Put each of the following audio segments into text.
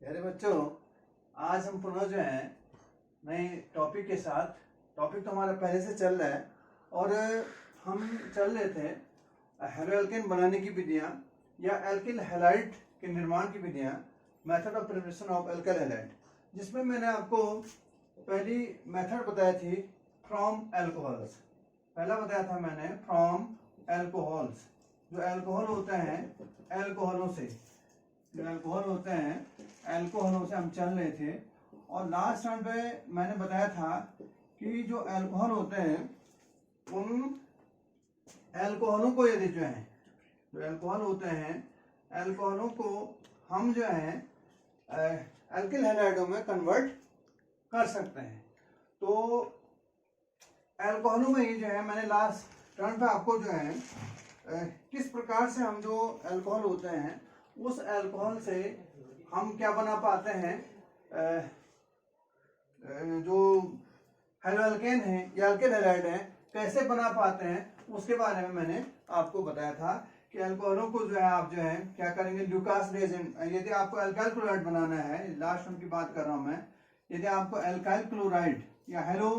प्यारे बच्चों, आज हम पुनः जो है नए टॉपिक के साथ, टॉपिक तो हमारा पहले से चल रहा है और हम चल रहे थे हेलोएल्केन बनाने की विधियाँ या एल्किल हैलाइड के निर्माण की विधियाँ, method of preparation of alkyl halide, जिसमें मैंने आपको पहली मेथड बताई थी फ्रॉम एल्कोहल्स। पहला बताया था मैंने फ्रॉम एल्कोहल्स, जो एल्कोहल होते हैं एल्कोहलों से, जो एल्कोहल होते हैं एल्कोहलों से हम चल रहे थे। और लास्ट टाइम पे मैंने बताया था कि जो एल्कोहल होते हैं उन एल्कोहलों को यदि जो एल्कोहल होते हैं एल्कोहलों को हम जो है एल्किल हैलाइडों में कन्वर्ट कर सकते हैं। तो एल्कोहलों में ही जो है मैंने लास्ट टर्न पे आपको जो है किस प्रकार से हम जो एल्कोहल होते हैं उस एल्कोहल से हम क्या बना पाते हैं, जो हेलोएल्केन है या एल्किल हैलाइड है कैसे बना पाते हैं, उसके बारे में मैंने आपको बताया था कि एल्कोहलों को जो है आप जो है क्या करेंगे, ल्यूकास रिएजेंट, यदि आपको एल्काइल क्लोराइड बनाना है, लास्ट टाइम की बात कर रहा हूं मैं, यदि आपको एल्काइल क्लोराइड या हेलो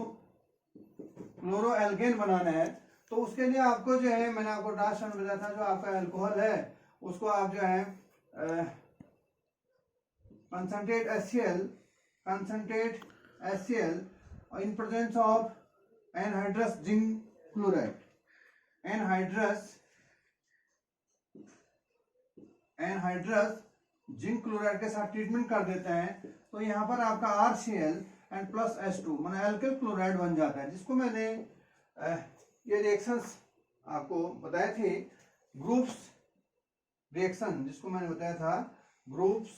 क्लोरोएल्केन बनाना है तो उसके लिए आपको जो है मैंने आपको लास्ट टाइम बताया था, जो आपका एल्कोहल है उसको आप जो है concentrate HCl in presence of anhydrous zinc chloride, anhydrous zinc chloride के साथ ट्रीटमेंट कर देते हैं तो यहाँ पर आपका RCl एंड प्लस H2 माना एल्किल क्लोराइड बन जाता है, जिसको मैंने ये रिएक्शंस आपको बताए थे, ग्रुप्स रिएक्शन, जिसको मैंने बताया था ग्रुप्स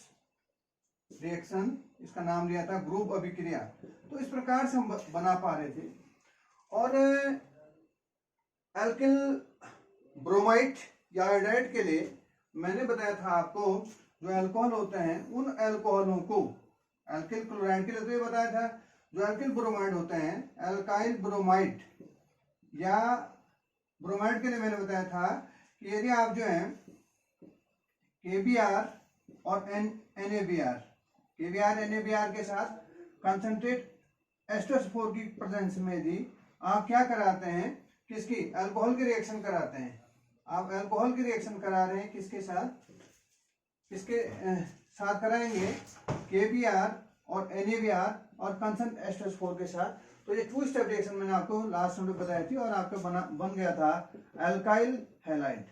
रिएक्शन, इसका नाम लिया था ग्रुप अभिक्रिया। तो इस प्रकार से हम बना पा रहे थे। और एल्किल ब्रोमाइड या आयोडाइड के लिए मैंने बताया था आपको, जो एल्कोहल होते हैं उन एल्कोहलों को, एल्किल क्लोराइड के लिए तो ये बताया था, जो एल्किल ब्रोमाइड होते हैं एल्काइल ब्रोमाइड या ब्रोमाइड के लिए मैंने बताया था कि यदि आप जो है KBr और NaBr, KBr NaBr के साथ कंसंट्रेट H2SO4 की प्रेजेंस में यदि आप क्या कराते हैं, किसकी, अल्कोहल की रिएक्शन कराते हैं, आप अल्कोहल की रिएक्शन करा रहे हैं किसके साथ, किसके साथ कराएंगे, KBr और NaBr और कंसंट्रेट H2SO4 के साथ। तो ये 2 स्टेप रिएक्शन मैंने आपको लास्ट में बताई थी और आपका बन गया था एल्काइल हैलाइड।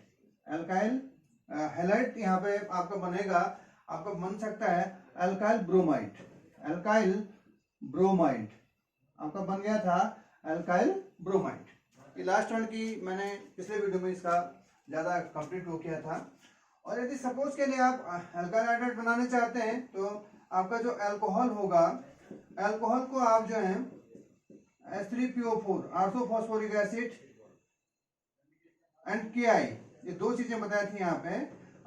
एल्काइल हैलाइड यहाँ पे आपका बनेगा, आपका बन सकता है एल्काइल ब्रोमाइड, एल्काइल ब्रोमाइड आपका बन गया था एल्काइल ब्रोमाइड। ये लास्ट वन की मैंने पिछले वीडियो में इसका ज़्यादा कंप्लीट हो किया था। और यदि सपोज के लिए आप एल्काइल हाइड्राइड बनाने चाहते हैं तो आपका जो एल्कोहल होगा, एल्कोहल को आप जो है H3PO4 orthophosphoric acid and KI, ये 2 चीजें बताई थी यहाँ पे,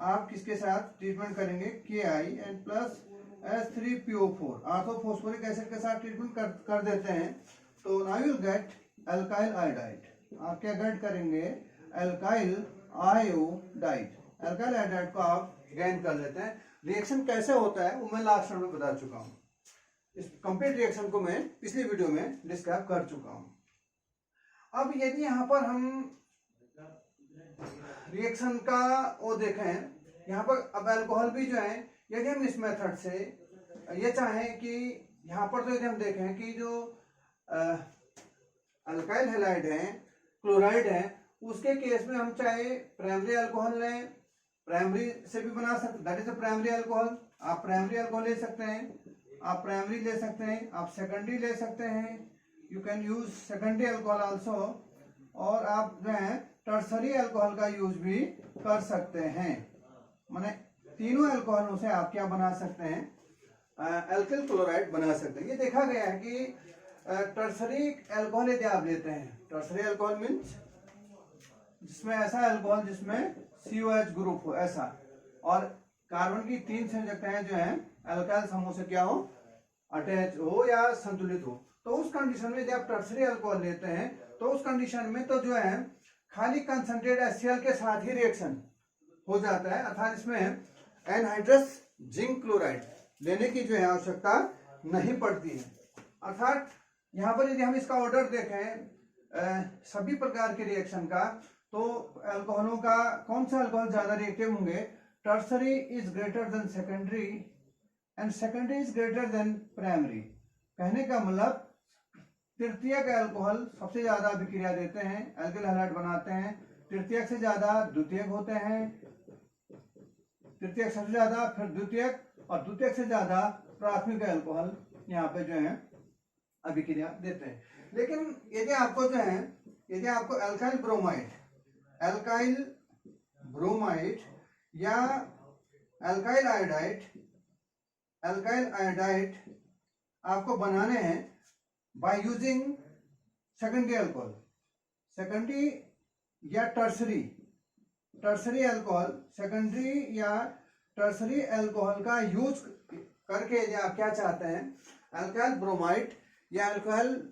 आप किसके साथ ट्रीटमेंट करेंगे, KI and plus H3PO4 orthophosphoric acid के साथ ट्रीटमेंट कर देते हैं तो now you get alkyl iodide. आप क्या गेट करेंगे, एल्काइल आयोडाइड, एल्काइल आयोडाइड को आप गेन कर लेते हैं। रिएक्शन कैसे होता है वो मैं लास्ट में बता चुका हूँ, इस कंप्लीट रिएक्शन को मैं पिछली वीडियो में डिस्क्राइब कर चुका हूँ। अब यदि यहाँ पर हम रिएक्शन का वो देखें, यहाँ पर अब अल्कोहल भी जो है, यदि हम इस मेथड से ये चाहें कि यहाँ पर तो यदि हम देखें कि जो अल्काइल हैलाइड है, क्लोराइड है, उसके केस में हम चाहे प्राइमरी अल्कोहल लें, प्राइमरी से भी बना सकते, that is a primary alcohol, आप प्राइमरी अल्कोहल ले सकते हैं, आप प्राइमरी ले सकते हैं, आप सेकेंडरी ले सकते हैं, you can use secondary alcohol also, और आप जो है टर्सरी अल्कोहल का यूज भी कर सकते हैं। माने तीनों अल्कोहलों से आप क्या बना सकते हैं, एल्किल क्लोराइड बना सकते हैं। ये देखा गया है कि टर्सरी अल्कोहल यदि आप लेते हैं, टर्सरी अल्कोहल मीन्स जिसमें ऐसा अल्कोहल जिसमें COH ग्रुप हो ऐसा, और कार्बन की 3 संयोजकताएं जो है अल्काइल समूह से क्या हो, अटैच हो या संतुलित हो, तो उस कंडीशन में यदि आप टर्सरी अल्कोहल लेते हैं तो उस कंडीशन में तो जो है खाली कंसंट्रेट HCl के साथ ही रिएक्शन हो जाता है, अर्थात इसमें एनहाइड्रस जिंक क्लोराइड लेने की जो है आवश्यकता नहीं पड़ती है। अर्थात यहाँ पर यदि हम इसका ऑर्डर देखें सभी प्रकार के रिएक्शन का, तो अल्कोहलों का कौन सा अल्कोहल ज्यादा रिएक्टिव होंगे? Tertiary is greater than secondary and secondary is greater than primary. कहने का मतलब तृतीयक अल्कोहल सबसे ज्यादा अभिक्रिया देते हैं, एल्किल हैलाइड बनाते हैं। तृतीयक से ज्यादा द्वितीयक होते हैं, तृतीयक सबसे ज्यादा, फिर द्वितीयक, और द्वितीयक से ज्यादा प्राथमिक अल्कोहल यहाँ पे जो है अभिक्रिया देते हैं। लेकिन यदि आपको जो है, यदि आपको अल्काइल ब्रोमाइड या अल्काइल आयोडाइड आपको बनाने हैं by using secondary alcohol, secondary या टर्सरी अल्कोहल, सेकेंडरी या टर्सरी अल्कोहल का यूज करके यदि आप क्या चाहते हैं, अल्काइल ब्रोमाइड या अल्काइल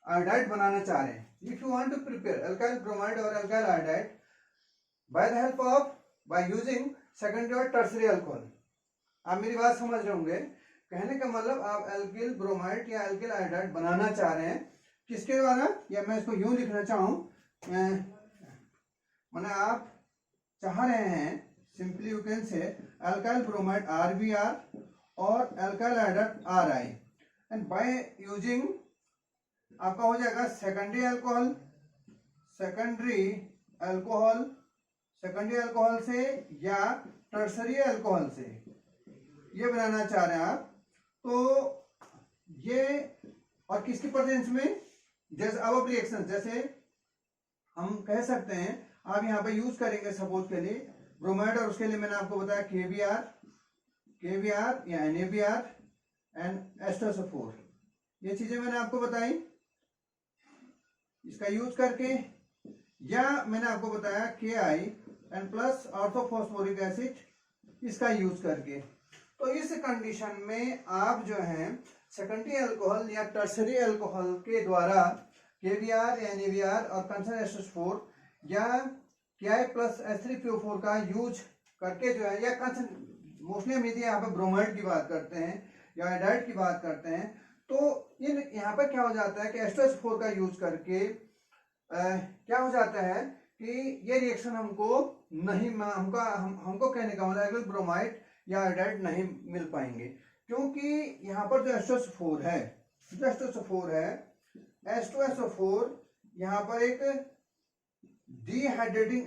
आयोडाइड बनाना चाह रहे हैं, if you want to prepare alkyl bromide और alkyl iodide by the help of by using secondary और टर्सरी अल्कोहल, आप मेरी बात समझ रहे होंगे। कहने का मतलब आप अल्किल ब्रोमाइड या अल्किल आयोडाइड बनाना चाह रहे हैं, किसके द्वारा? या मैं इसको यूं लिखना चाहूं, मैंने आप चाह रहे हैं, simply you can say alkyl bromide RBr और alkyl iodide RI, and by using आपका हो जाएगा सेकेंडरी अल्कोहल से या टर्सरी अल्कोहल से ये बनाना चाह रहे हैं आप। तो ये और किसकी प्रेजेंस में, जैसे अब रिएक्शन, जैसे हम कह सकते हैं आप यहाँ पे यूज करेंगे सपोज के लिए ब्रोमाइड, और उसके लिए मैंने आपको बताया KBr या NaBr एंड H2SO4, ये चीजें मैंने आपको बताई इसका यूज करके, या मैंने आपको बताया KI and plus orthophosphoric acid इसका यूज करके। तो इस कंडीशन में आप जो है सेकेंडरी अल्कोहल या टर्सरी अल्कोहल के द्वारा KBr, NaBr और कंसर्न H2SO4 या KI प्लस H3PO4 का यूज करके जो है, या मोस्टली हम यदि यहाँ पे ब्रोमाइड की बात करते हैं या आयोडाइड की बात करते हैं, तो इन यहाँ पर क्या हो जाता है कि H2SO4 का यूज करके क्या हो जाता है कि ये रिएक्शन हमको नहीं, हमको कहने का मतलब ब्रोमाइड या आयोडाइड नहीं मिल पाएंगे, क्योंकि यहाँ पर जो H2SO4 है, H2SO4 यहाँ पर एक डिहाइड्रेटिंग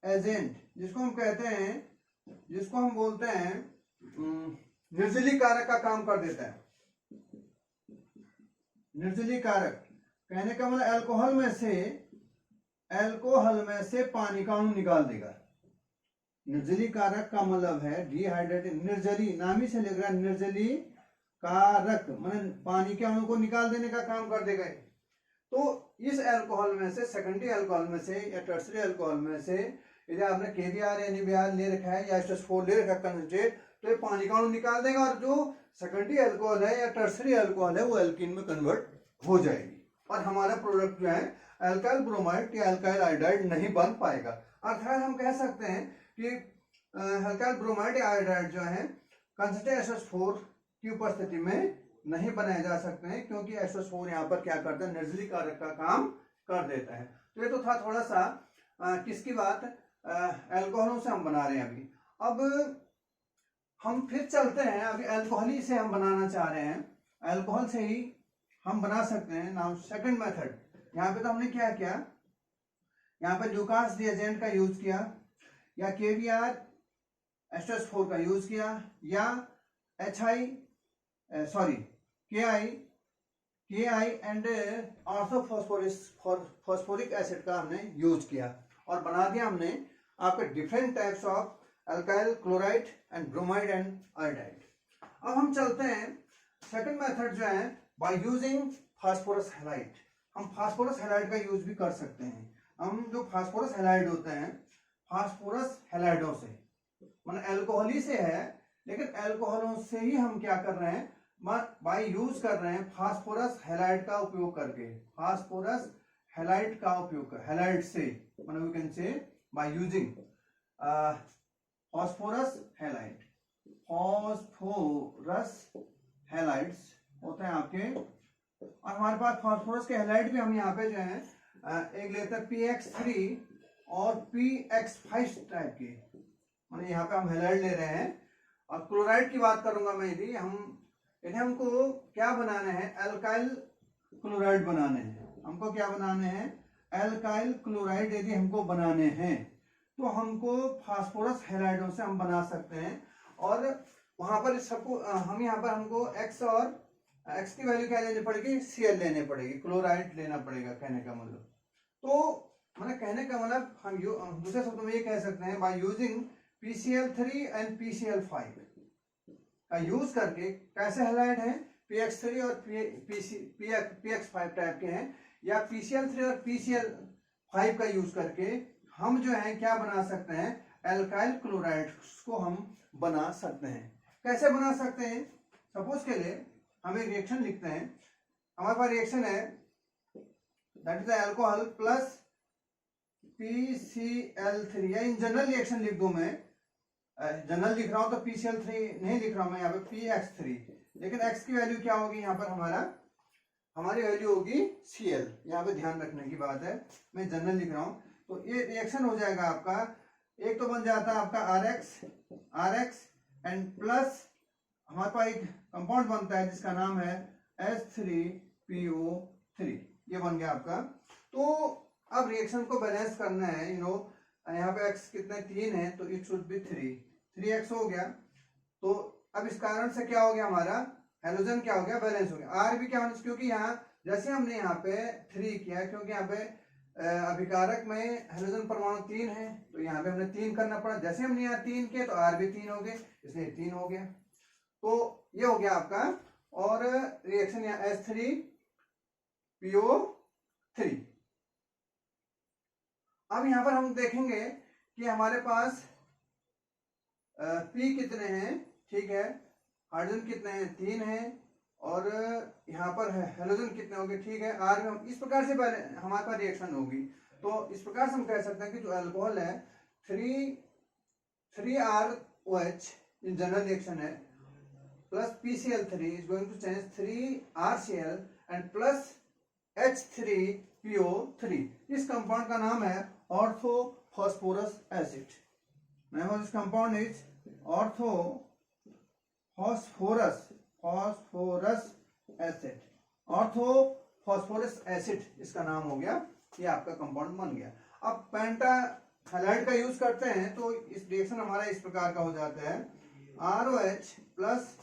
एजेंट जिसको हम कहते हैं, जिसको हम बोलते हैं निर्जली कारक का काम कर देता है। निर्जली कारक कहने का मतलब अल्कोहल में से पानी का अणु निकाल देगा। निर्जली कारक का मतलब है डिहाइड्रेटेड, निर्जली नाम ही से लग रहा है, निर्जली कारक मतलब पानी के अणु को निकाल देने का काम कर देगा। तो इस अल्कोहल में से, सेकेंडरी अल्कोहल में से या टर्सरी अल्कोहल में से यदि आपने KBr, NaBr ले रखा है या H2SO4 ले रखा है कंसंट्रेट, तो ये पानी का अणु निकाल देगा और जो सेकेंडरी अल्कोहल है या टर्सरी अल्कोहल है वो एल्कीन में कन्वर्ट हो जाएगी, और हमारा प्रोडक्ट जो है अल्काइल ब्रोमाइड या अल्काइल आयोडाइड नहीं बन पाएगा। अर्थात हम कह सकते हैं कि अल्काइल ब्रोमाइड या आयोडाइड जो है कंसंट्रेट H2SO4 की उपस्थिति में नहीं बनाए जा सकते हैं, क्योंकि H2SO4 यहाँ पर क्या करता है, निर्जली कारक का काम कर देता है। तो ये तो था थोड़ा सा किसकी बात, अल्कोहलों से हम बना रहे हैं। अब हम फिर चलते हैं, अभी अल्कोहल ही से हम बनाना चाह रहे हैं, अल्कोहल से ही हम बना सकते हैं। नाउ सेकंड मेथड, यहाँ पे तो हमने क्या किया, यहाँ पे लुकास रिएजेंट का यूज किया, या KBr H2SO4 का यूज किया, या KI एंड ऑर्थोफॉस्फोरिक एसिड का हमने यूज किया, और बना दिया हमने आपके different types of alkyl chloride and bromide and iodide. अब हम चलते हैं सेकंड मेथड जो है बाय यूजिंग फास्फोरस हैलाइड। हम फास्फोरस हैलाइड का यूज भी कर सकते हैं। हम जो फास्फोरस हैलाइड होते हैं, फास्फोरस हैलाइडों से मतलब अल्कोहल ही से है, लेकिन अल्कोहलों से ही हम क्या कर रहे हैं, बाय यूज कर रहे हैं फास्फोरस हैलाइड का उपयोग करके, फास्फोरस हैलाइड का उपयोग कर, हैलाइड से मतलब you can say by using phosphorus halide, phosphorus halides होते हैं आपके। और हमारे पास फॉस्फोरस के हैलाइड भी हम यहाँ पे जो है एक लेते हैं PX3 और PX5 टाइप के, माने यहाँ पे हम हैलाइड ले रहे हैं। और क्लोराइड की बात करूंगा मैं, यदि इन्हें हमको क्या बनाने हैं, एल्काइल क्लोराइड बनाने हैं। हमको क्या बनाने हैं, एल्काइल क्लोराइड यदि हमको बनाने हैं तो हमको फास्फोरस हैलाइडों से हम बना सकते हैं। और वहां पर सबको हम यहाँ पर हमको एक्स और एक्स की वैल्यू क्या लेनी पड़ेगी, Cl लेने पड़ेगी, क्लोराइड लेना पड़ेगा, कहने का मतलब। तो मैंने कहने का मतलब हम दूसरे शब्दों में ये कह सकते हैं, by using PCl3 and PCl5 का यूज करके, कैसे हैलाइड है, PX3 और PX5 टाइप के हैं, या PCl3 और PCl5 का यूज करके हम जो है क्या बना सकते हैं, एल्काइल क्लोराइड को हम बना सकते हैं। कैसे बना सकते हैं, सपोज के लिए हम एक रिएक्शन लिखते हैं। हमारे पास रिएक्शन है, that is alcohol plus PCl3, या इन जनरल रिएक्शन लिख दूं मैं, जनरल लिख रहा हूं तो PCl3 नहीं लिख रहा हूं मैं यहाँ पे, PX3, लेकिन x की वैल्यू क्या होगी यहाँ पर, हमारी वैल्यू होगी Cl। यहाँ पे ध्यान रखने की बात है, मैं जनरल लिख रहा हूं। तो ये रिएक्शन हो जाएगा आपका, एक तो बन जाता है आपका RX एंड प्लस हमारे पास एक कंपाउंड बनता है जिसका नाम है H3PO3, ये बन गया आपका। तो अब रिएक्शन को बैलेंस करना है, यहाँ पे x कितने 3 है, तो इट शुड बी 3x हो गया। तो अब इस कारण से क्या हो गया, हमारा हेलोजन क्या हो गया, बैलेंस हो गया। R भी क्या होना चाहिए, क्योंकि यहाँ जैसे हमने यहाँ पे 3 किया, क्योंकि यहाँ पे अभिकारक में हेलोजन परमाणु 3 है, तो यहाँ पे हमने 3 करना पड़ा। जैसे हमने यहाँ 3 किए तो R भी 3 हो गए, इसलिए 3 हो गया। तो ये हो गया आपका। और रिएक्शन यहाँ H3PO3। अब यहाँ पर हम देखेंगे कि हमारे पास P कितने हैं, ठीक है, हाइड्रोजन कितने हैं, 3 हैं, और यहाँ पर हेलोजन कितने होंगे, ठीक है, R में इस प्रकार से हमारे पास रिएक्शन होगी। तो इस प्रकार से हम कह सकते हैं कि जो अल्कोहल है 3ROH इन जनरल रिएक्शन है, plus PCl3 is going to change 3RCl and plus H3PO3। इस कंपाउंड का नाम है orthophosphorous acid. Name of this compound is orthophosphorous acid. Orthophosphorous acid इसका नाम हो गया, ये आपका कंपाउंड बन गया। अब पेंटा हैलाइड का यूज करते हैं तो इस रिएक्शन हमारा इस प्रकार का हो जाता है, ROH प्लस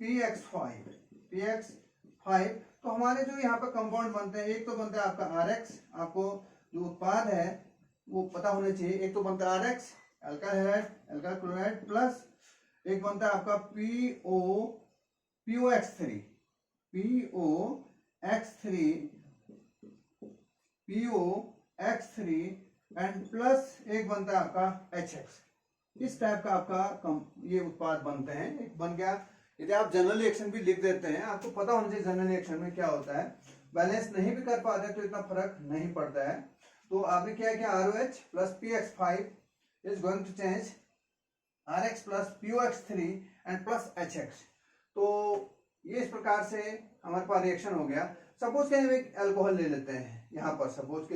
PX5। तो हमारे जो यहाँ पर कंपाउंड बनते हैं, एक तो बनता है आपका RX, आपको जो उत्पाद है वो पता होना चाहिए। एक तो बनता है RX alkyl halide, alkyl chloride, plus एक बनता है आपका POX3 एंड प्लस एक बनता है आपका HX। इस टाइप का आपका ये उत्पाद बनते हैं। एक बन गया। यदि आप जनरल रिएक्शन भी लिख देते हैं, आपको पता होना चाहिए जनरल रिएक्शन में क्या होता है। बैलेंस नहीं भी कर पाते तो इतना फर्क नहीं पड़ता है। तो आपने क्या किया, ROH plus PX5 is going to change RX plus POX3 and plus HX। तो ये इस प्रकार से हमारे पास रिएक्शन हो गया। सपोज के लिए एक अल्कोहल ले लेते हैं यहाँ पर, सपोज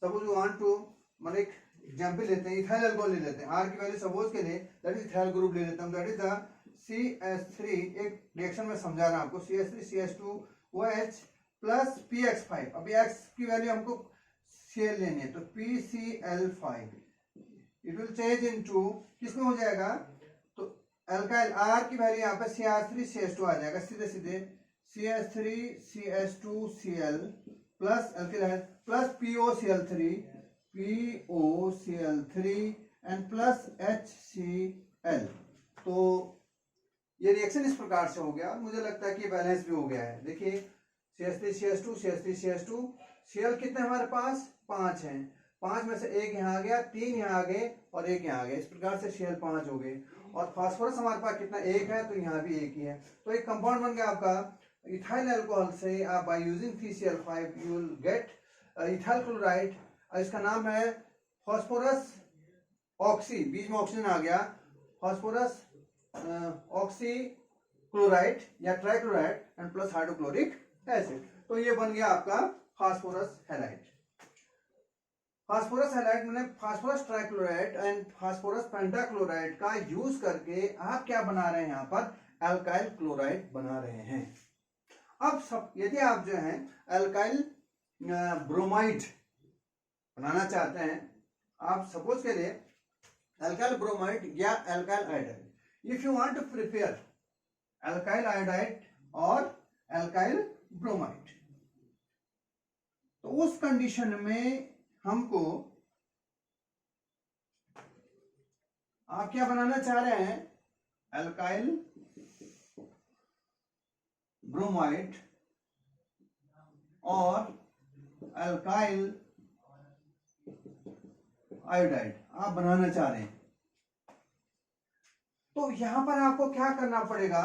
वांट टू, मतलब एक एग्जाम्पल लेते हैं, इथाइल अल्कोहल ले लेते हैं। R की वैल्यू सपोज के लिए दैट इज इथाइल ग्रुप ले लेता हूँ, दैट इज द CH3। एक रिएक्शन में समझा रहा हूँ आपको, CH3CH2OH प्लस PX5। अभी X की वैल्यू हमको Cl लेनी है, तो PCl5 it will change into, किसमें हो जाएगा, तो अल्काइल R की वैल्यू यहाँ पे CH3CH2 आ जाएगा, सीधे CH3CH2Cl plus alkyl plus POCl3 and plus HCl। तो ये रिएक्शन इस प्रकार से हो गया। मुझे लगता है कि बैलेंस भी हो गया है। देखिए CH3CH2 Cl कितने हमारे पास 5 हैं, 5 में से एक यहाँ आ गया, 3 यहाँ आ गए और एक यहाँ आ गया। इस प्रकार से Cl 5 हो गए। और फास्फोरस हमारे पास कितना, 1 है, तो यहाँ भी 1 ही है। तो एक कंपाउंड बन गया आपका इथाइल अल्कोहल से। आप by using PCl5 you will get ethyl chloride. इसका नाम है फॉस्फोरस ऑक्सी, बीच में ऑक्सीजन आ गया, फास्फोरस ऑक्सी क्लोराइड या trichloride and plus hydrochloric acid. तो ये बन गया आपका फास्फोरस हैलाइड। फास्फोरस हैलाइड मैंने phosphorus trichloride and phosphorus pentachloride का यूज करके आप क्या बना रहे हैं, यहाँ पर एल्काइल क्लोराइड बना रहे हैं। अब सब यदि आप जो है एल्काइल ब्रोमाइड बनाना चाहते हैं, आप सपोज के लिए एल्काइल ब्रोमाइड या alkyl iodide, if you want to prepare alkyl iodide और एल्काइल ब्रोमाइड, तो उस कंडीशन में हमको आप क्या बनाना चाह रहे हैं, एल्काइल ब्रोमाइड और एल्काइल आयोडाइड आप बनाना चाह रहे हैं। तो यहां पर आपको क्या करना पड़ेगा,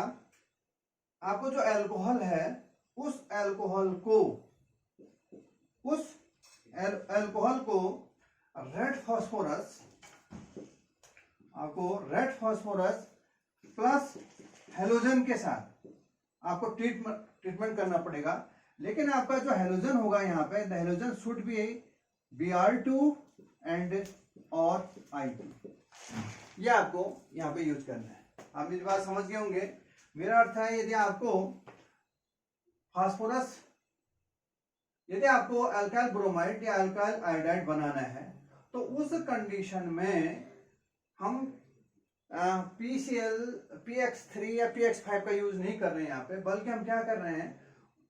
आपको जो अल्कोहल है उस अल्कोहल को रेड फास्फोरस, आपको रेड फास्फोरस प्लस हेलोजन के साथ आपको ट्रीटमेंट करना पड़ेगा। लेकिन आपका जो हेलोजन होगा यहाँ पे, the halogen should be Br2 and और I2, ये आपको यहाँ पे यूज करना है। आप मेरी बात समझ गए होंगे। मेरा अर्थ है यदि आपको अल्काइल ब्रोमाइड या अल्काइल आयोडाइड बनाना है, तो उस कंडीशन में हम PCl, PX3 या PX5 का यूज नहीं कर रहे हैं यहाँ पे, बल्कि हम क्या कर रहे हैं,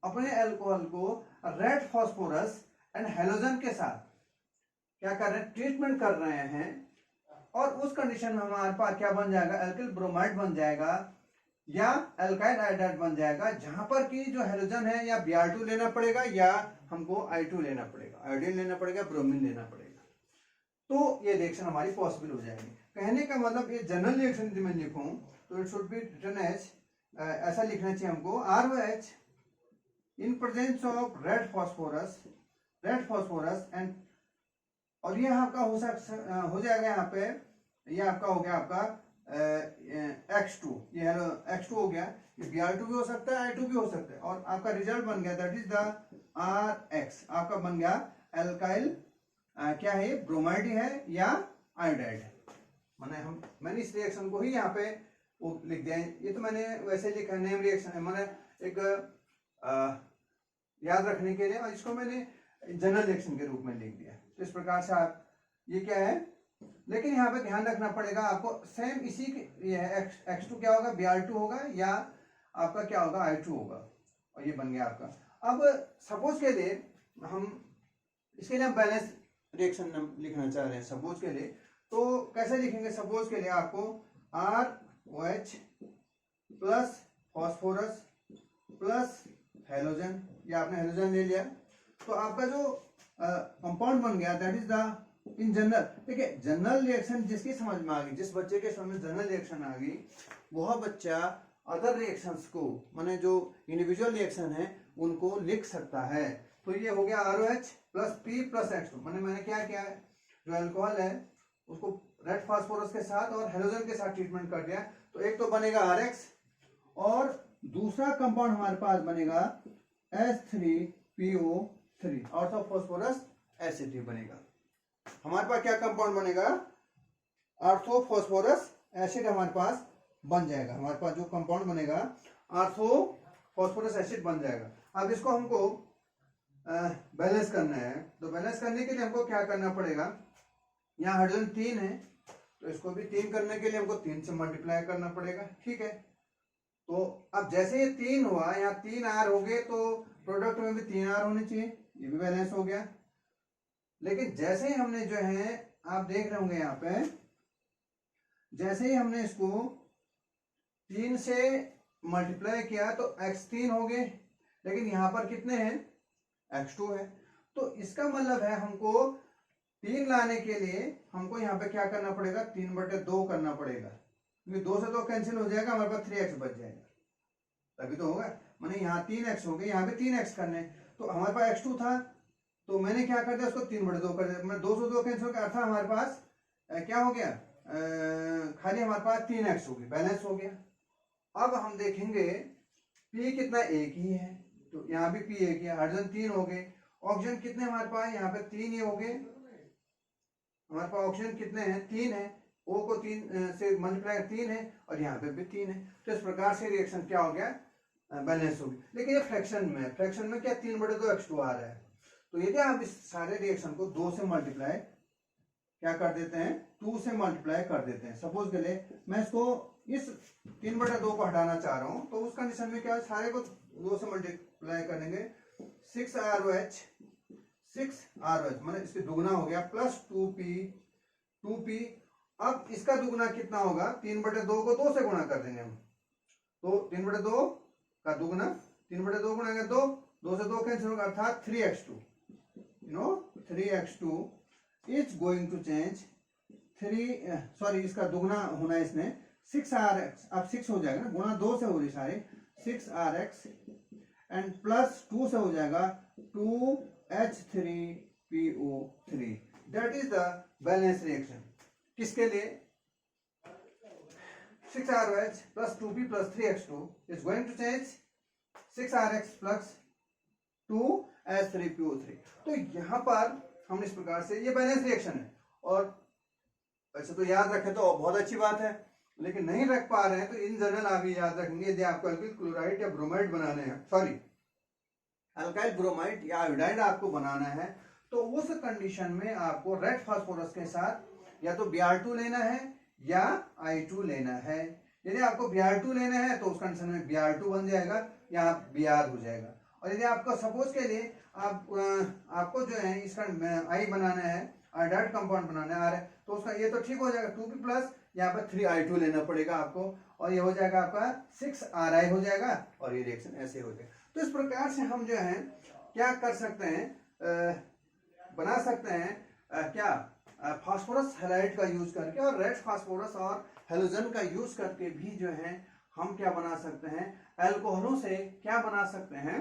अपने अल्कोहल को रेड फास्फोरस एंड हेलोजन के साथ क्या कर रहे हैं, ट्रीटमेंट कर रहे हैं। और उस कंडीशन में हमारे पास क्या बन जाएगा, अल्काइल ब्रोमाइड बन जाएगा या अल्काइल आयोडाइड बन जाएगा, जहां पर की जो हेलोजन है या Br2 लेना पड़ेगा या हमको I2 लेना पड़ेगा, आयोडीन लेना पड़ेगा, ब्रोमीन लेना पड़ेगा। तो ये रिएक्शन हमारी पॉसिबल हो जाएगी। कहने का मतलब ये जनरल रिएक्शन यदि मैं लिखूं तो it should be written as, ऐसा लिखना चाहिए हमको, ROH in presence of red phosphorus and, और ये आपका हो जाएगा यहाँ पे, ये आपका हो गया आपका X2, ये X2 हो गया, ये Br2 भी हो सकता है, I2 भी हो सकता है, और आपका रिजल्ट बन गया दैट इज द RX, आपका बन गया एल्काइल क्या है, ब्रोमाइड है या आयोडाइड है। मैंने इस रिएक्शन को ही यहाँ पे वो लिख दिया है। ये तो मैंने वैसे लिखा नेम रिएक्शन है, मैंने एक याद रखने के लिए, और इसको मैंने जनरल रिएक्शन के रूप में लिख दिया। तो इस प्रकार से आप, ये क्या है, लेकिन यहाँ पे ध्यान रखना पड़ेगा आपको, सेम इसी ये है X2 क्या होगा, Br2 होगा या आपका क्या होगा, I2 होगा, और ये बन गया आपका। अब सपोज के लिए हम इसके लिए हम बैलेंस रिएक्शन लिखना चाह रहे हैं सपोज के लिए, तो कैसे लिखेंगे, सपोज के लिए आपको ROH plus phosphorus plus halogen, या आपने हेलोजन ले लिया, तो आपका जो कंपाउंड बन गया that is the in general. देखिए जनरल रिएक्शन जिसकी समझ में आ गई, जिस बच्चे के समझ में जनरल रिएक्शन आ गई, वह बच्चा अदर रिएक्शंस को, माने जो इंडिविजुअल रिएक्शन है उनको लिख सकता है। तो ये हो गया ROH plus P plus X2, मैंने क्या किया है, जो अल्कोहल है उसको रेड फास्फोरस के साथ और हेलोजन के साथ ट्रीटमेंट कर दिया। तो एक तो बनेगा RX और दूसरा कंपाउंड हमारे पास बनेगा H3PO3 ऑर्थो फास्फोरस एसिड बनेगा। हमारे पास क्या कंपाउंड बनेगा, ऑर्थो फास्फोरस एसिड हमारे पास बन जाएगा। हमारे पास जो कंपाउंड बनेगा ऑर्थो फास्फोरस एसिड बन जाएगा। अब इसको हमको बैलेंस करना है, तो बैलेंस करने के लिए हमको क्या करना पड़ेगा, यहाँ हाइड्रोजन 3 है तो इसको भी 3 करने के लिए हमको 3 से मल्टीप्लाई करना पड़ेगा, ठीक है। तो अब जैसे ये 3 हुआ, यहाँ 3 R हो गए, तो प्रोडक्ट में भी 3 R होने चाहिए, ये भी बैलेंस हो गया। लेकिन जैसे ही हमने जो है, आप देख रहे होंगे यहाँ पे, जैसे ही हमने इसको 3 से मल्टीप्लाई किया तो X3 हो गए, लेकिन यहाँ पर कितने हैं, X2 है। तो इसका मतलब है हमको 3 लाने के लिए हमको यहाँ पे क्या करना पड़ेगा, 3/2 करना पड़ेगा, क्योंकि 2 से 2 कैंसिल हो जाएगा, हमारे पास 3x बच जाएगा, तभी तो होगा। मैंने यहाँ 3x हो गए, यहाँ पे 3x करने, तो हमारे पास X2 था, तो मैंने क्या कर दिया, उसको 3/2 कर दिया, मैं 2 से 2 कैंसिल कर, अर्थात हमारे पास क्या हो गया, खाली हमारे पास 3x होगी, बैलेंस हो गया। अब हम देखेंगे P कितना एक ही है, तो यहाँ भी P एक ही है, हाइड्रोजन 3 हो गए। ऑक्सीजन कितने हमारे पास, यहाँ पे 3 ही हो गए। हमारे पास ऑक्सीजन कितने हैं, 3 है, O को 3 से मल्टीप्लाई 3 है और यहाँ पे भी 3 है। तो इस प्रकार से रिएक्शन क्या हो गया, बैलेंस होगी। लेकिन ये फ्रैक्शन में, फ्रैक्शन में क्या 3/2 आ रहा है। तो यदि आप इस सारे रिएक्शन को 2 से मल्टीप्लाई क्या कर देते हैं, 2 से मल्टीप्लाई कर देते हैं। सपोज के लिए मैं इसको इस 3/2 को हटाना चाह रहा हूं, तो उस कंडीशन में क्या है, सारे को 2 से मल्टीप्लाई करेंगे। 6ROH मतलब इसके दुगना हो गया, प्लस 2P। अब इसका दुगना कितना होगा, 3/2 को 2 से गुणा कर देंगे हम, तो 3/2 का दुगना, 3/2 गुणा 2 से 2 कैंसिल होगा, अर्थात 3x2 3x2 is going to change इसका दुगना होना है इसने 6RX, अब 6 हो जाएगा ना, गुणा 2 से हो रही सारी, 6RX एंड प्लस 2 से हो जाएगा 2H3PO3। That is the balance reaction. किसके लिए, 6ROH plus 2P plus 3x2 is going to change 6RX plus 2H3PO3। तो यहां पर हम इस प्रकार से, ये बैलेंस रिएक्शन है। और वैसे तो याद रखें तो बहुत अच्छी बात है, लेकिन नहीं रख पा रहे हैं तो इन जनरल आप ये याद रखेंगे, यदि आपको अल्किल क्लोराइड या ब्रोमाइड बनाने हैं, अल्काइल ब्रोमाइड या आयोडाइड आपको बनाना है, तो उस कंडीशन में आपको रेड फास्फोरस के साथ या तो Br2 लेना है या I2 लेना है। यदि आपको Br2 लेना है तो उस कंडीशन में Br2 बन जाएगा या Br हो जाएगा। और यदि आपको सपोज के लिए आपको जो है इसका I बनाना है, आयोडाइड कंपाउंड बनाना है, तो उसका ये तो ठीक हो जाएगा 2P प्लस यहाँ पर 3I2 लेना पड़ेगा आपको, और ये हो जाएगा आपका 6RI हो जाएगा, और ये रिएक्शन ऐसे हो जाएगा। तो इस प्रकार से हम जो है क्या कर सकते हैं, बना सकते हैं क्या, फास्फोरस हैलाइड का यूज करके, और रेड फास्फोरस और हेलोजन का यूज करके भी जो है हम क्या बना सकते हैं, अल्कोहलों से क्या बना सकते हैं,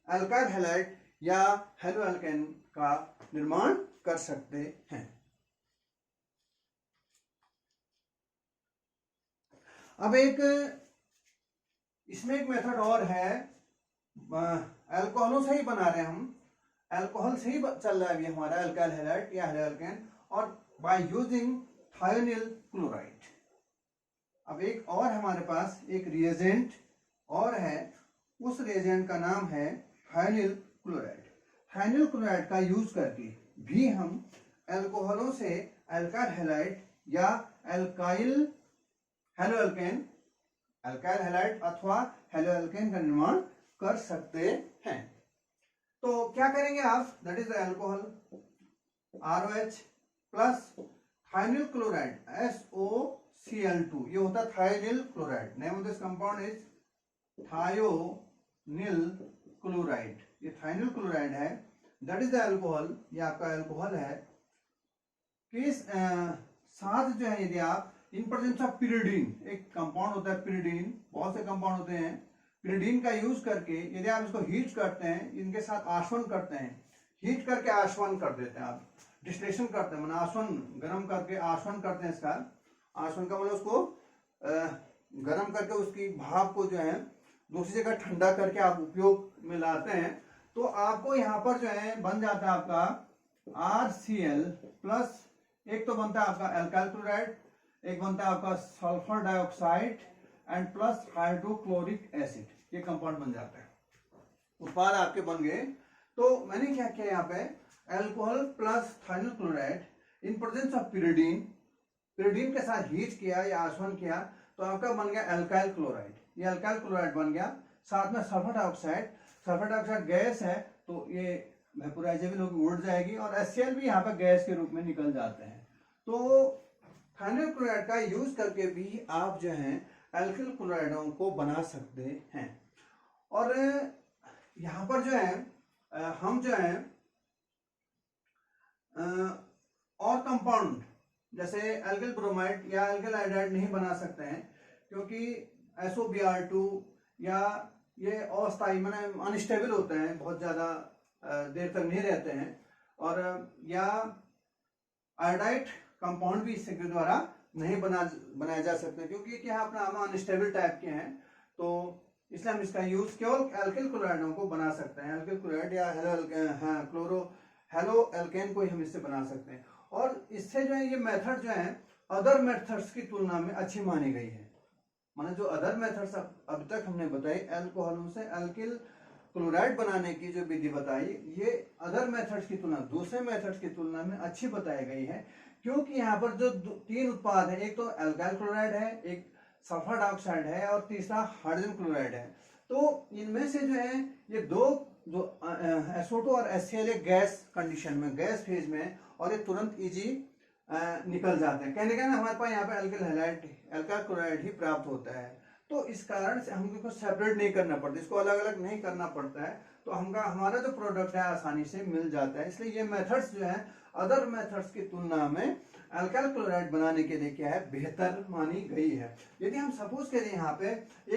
अल्काइल हैलाइड या हेलो अल्केन का निर्माण कर सकते हैं। अब इसमें एक मेथड और है, अल्कोहलों से ही बना रहे हैं हम, अल्कोहल से ही चल रहा है अभी हमारा अल्काइल हैलाइड या हेलो अल्केन, और बाय यूजिंग थायोनिल क्लोराइड। अब एक और हमारे पास एक रिएजेंट और है, उस रिएजेंट का नाम है थायोनिल क्लोराइड। थायोनिल क्लोराइड का यूज करके भी हम अल्कोहलों से अल्काइल हैलाइड या alkyl hello alkane, alkyl halide अथवा हेलो अल्केन का निर्माण कर सकते हैं। तो क्या करेंगे आप, that is alcohol ROH plus thionyl chloride SOCl2, ये होता है thionyl chloride. Name of this compound is thionyl chloride. ये थायोनिल क्लोराइड है, दैट इज द अल्कोहल, ये आपका अल्कोहल है। किस साथ जो है, यदि आप इन प्रेजेंस ऑफ पिरिडीन, एक कंपाउंड होता है पिरिडीन, बहुत से कंपाउंड होते हैं, पिरिडीन का यूज करके यदि आप इसको हीट करते हैं, इनके साथ आश्वन करते हैं, हीट करके आश्वन कर देते हैं, आप डिस्टिलेशन करते हैं, मतलब आश्वन गर्म करके आश्वन करते हैं। इसका आश्वन का मतलब उसको गर्म करके उसकी भाप को जो है दूसरी जगह ठंडा करके आप उपयोग में लाते हैं, तो आपको यहाँ पर जो है बन जाता है आपका RCl प्लस, एक तो बनता है आपका अल्काइल क्लोराइड, एक बनता है आपका sulphur dioxide and plus hydrochloric acid, ये कंपाउंड बन जाता है, उत्पाद आपके बन गए। तो मैंने क्या किया यहाँ पे, alcohol plus thionyl chloride in presence of pyridine, pyridine के साथ हीट किया या आसवन किया, तो आपका बन गया अल्काइल क्लोराइड, ये अल्काइल क्लोराइड बन गया। साथ में सल्फर डाइऑक्साइड गैस है, तो ये वेपोराइजेबल होकर उड़ जाएगी, और HCl भी यहाँ पे गैस के रूप में निकल जाते हैं। तो थायोनिल क्लोराइड का यूज करके भी आप जो है अल्किल क्लोराइडों को बना सकते हैं। और यहाँ पर जो है हम जो है और कंपाउंड जैसे अल्किल ब्रोमाइड या अल्किल आयोडाइड नहीं बना सकते हैं, क्योंकि SOBr2 या ये अस्थायी माने अनस्टेबल होते हैं, बहुत ज़्यादा देर तक नहीं रहते हैं। और या आयोडाइड कंपाउंड भी इसके द्वारा नहीं बनाया जा सकता, क्योंकि क्या अपना अनस्टेबल टाइप के हैं, तो इसलिए हम इसका यूज केवल एल्किल क्लोराइडों को बना सकते हैं। एल्किल क्लोराइड या हेलो एल्केन को ही हम इससे बना सकते हैं। और इससे जो है ये मेथड जो है अदर मेथड्स की तुलना में अच्छी मानी गई है। माने जो अदर मेथड्स अब तक हमने बताई अल्कोहलों से एल्किल क्लोराइड बनाने की जो विधि बताई, ये अदर मेथड्स की तुलना, दूसरे मेथड्स की तुलना में अच्छी बताई गई है, क्योंकि यहाँ पर जो तीन उत्पाद है, एक तो एल्काइल क्लोराइड है, एक सल्फर डाइऑक्साइड है और तीसरा हाइड्रोजन क्लोराइड है। तो इनमें से जो है ये दो जो SO2 और HCl एक गैस कंडीशन में, गैस फेज में, और ये तुरंत इजी निकल जाते हैं। कहने का ना हमारे पास यहाँ पे एल्किल हैलाइड एल्काइल क्लोराइड ही प्राप्त होता है। तो इस कारण से हमको सेपरेट नहीं करना पड़ता, इसको अलग अलग नहीं करना पड़ता है, तो हमारा जो प्रोडक्ट है आसानी से मिल जाता है। इसलिए ये मेथड्स जो है अदर मेथड्स की तुलना में एल्काइल क्लोराइड बनाने के लिए क्या है, बेहतर मानी गई है। यदि हम सपोज करें यहाँ पे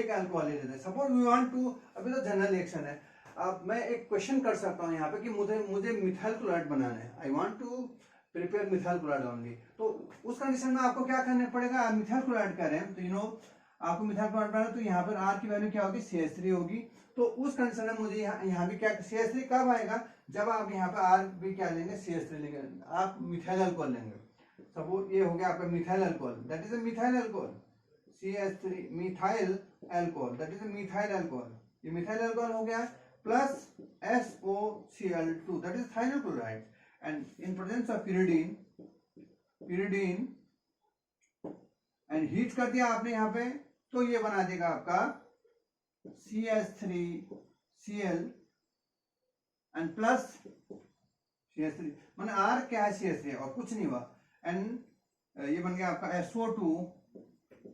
एक अल्कोहल ले लेते हैं, सपोज वी वांट टू, अभी तो जनरल रिएक्शन है, अब मैं एक क्वेश्चन कर सकता हूँ यहाँ पे कि मुझे मिथाइल क्लोराइड बनाना है, I want to prepare methyl chloride only. तो उस कंडीशन में आपको क्या करना पड़ेगा, आप मिथाइल क्लोराइड कर रहे हैं, तो यू नो आपको मिथाइल क्लोराइड बनाना, तो यहाँ पर R की वैल्यू क्या होगी, CH3 होगी। तो उस कंडीशन में मुझे यहाँ भी क्या, CH3 कब आएगा, जब आप यहाँ पे R भी क्या लेंगे, CH3 लेंगे, आप मिथाइल अल्कोहल लेंगे। सपोज ये हो गया आपका methyl alcohol, that is a methyl alcohol, CH3 methyl alcohol, that is a methyl alcohol, ये मिथाइल अल्कोहल हो गया, plus SOCl2, that is thionyl chloride, and in presence of pyridine and heat कर दिया आपने यहाँ पे, तो ये बना देगा आपका CH3Cl एंड प्लस CH3, माने R क्या है, CH3 और कुछ नहीं हुआ, एंड ये बन गया आपका SO2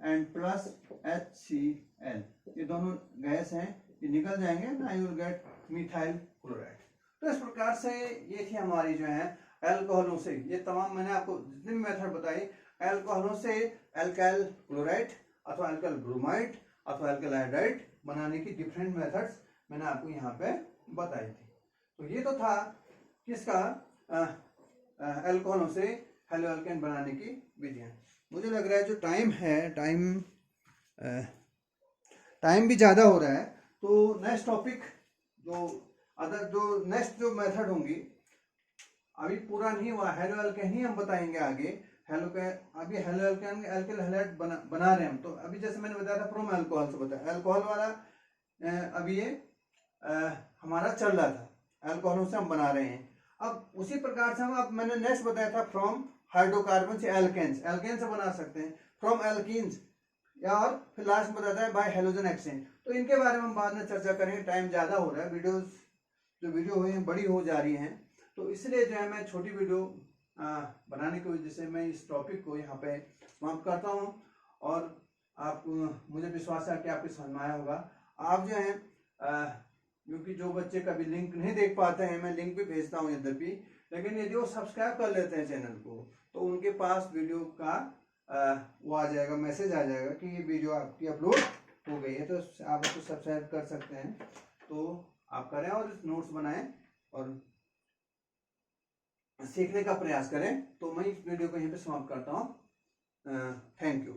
एंड प्लस HCl, ये दोनों गैस हैं, ये निकल जाएंगे ना, you will get methyl chloride. तो इस प्रकार से ये थी हमारी जो है अल्कोहलों से, ये तमाम मैंने आपको जितनी मेथड बताई अल्कोहलों से एल्काइल क्लोराइड अथवा एल्काइल ब्रोमाइड अथवा एल्काइल हाइड्राइड बनाने की डिफरेंट मेथड्स मैंने आपको यहाँ पे बताई थी। तो ये तो था किसका, अल्कोहलों से हेलो एल्केन बनाने की विधियां। मुझे लग रहा है जो टाइम है, टाइम भी ज़्यादा हो रहा है, तो नेक्स्ट टॉपिक जो नेक्स्ट जो मेथड होंगी, अभी पूरा नहीं हुआ, हेलो एल्केन ही हम बताएंगे आगे। अभी हेलो एल्केन एल्किल हैलाइड बना रहे हैं हम। तो अभी जैसे मैंने बताया था प्रोम अल्कोहल से बताया, अल्कोहल वाला अभी ये हमारा चल रहा था, अल्कोहलों से हम बना रहे हैं। अब उसी प्रकार से हम, अब मैंने नेक्स्ट बताया था फ्रॉम हाइड्रोकार्बन से एल्केन्स, एल्केन से बना सकते हैं, फ्रॉम एल्कीन्स, या और फिर लास्ट में बताता है बाय हेलोजन एक्सचेंज। तो इनके बारे में हम बाद में चर्चा करेंगे, टाइम ज़्यादा हो रहा है, वीडियो हुई हैं बड़ी हो जा रही हैं, तो इसलिए जो है मैं छोटी वीडियो बनाने की वजह से मैं इस टॉपिक को यहाँ पे समाप्त करता हूँ। और आप, मुझे विश्वास है कि आपको समझ में आया होगा। आप जो है क्योंकि जो बच्चे कभी लिंक नहीं देख पाते हैं, मैं लिंक भी भेजता हूँ यद्यपि, लेकिन यदि वो सब्सक्राइब कर लेते हैं चैनल को, तो उनके पास वीडियो का वो आ जाएगा, मैसेज आ जाएगा कि ये वीडियो आपकी अपलोड हो गई है, तो आप उसको सब्सक्राइब कर सकते हैं। तो आप करें और नोट्स बनाएं और सीखने का प्रयास करें। तो मैं इस वीडियो को यहीं पे समाप्त करता हूँ। Thank you.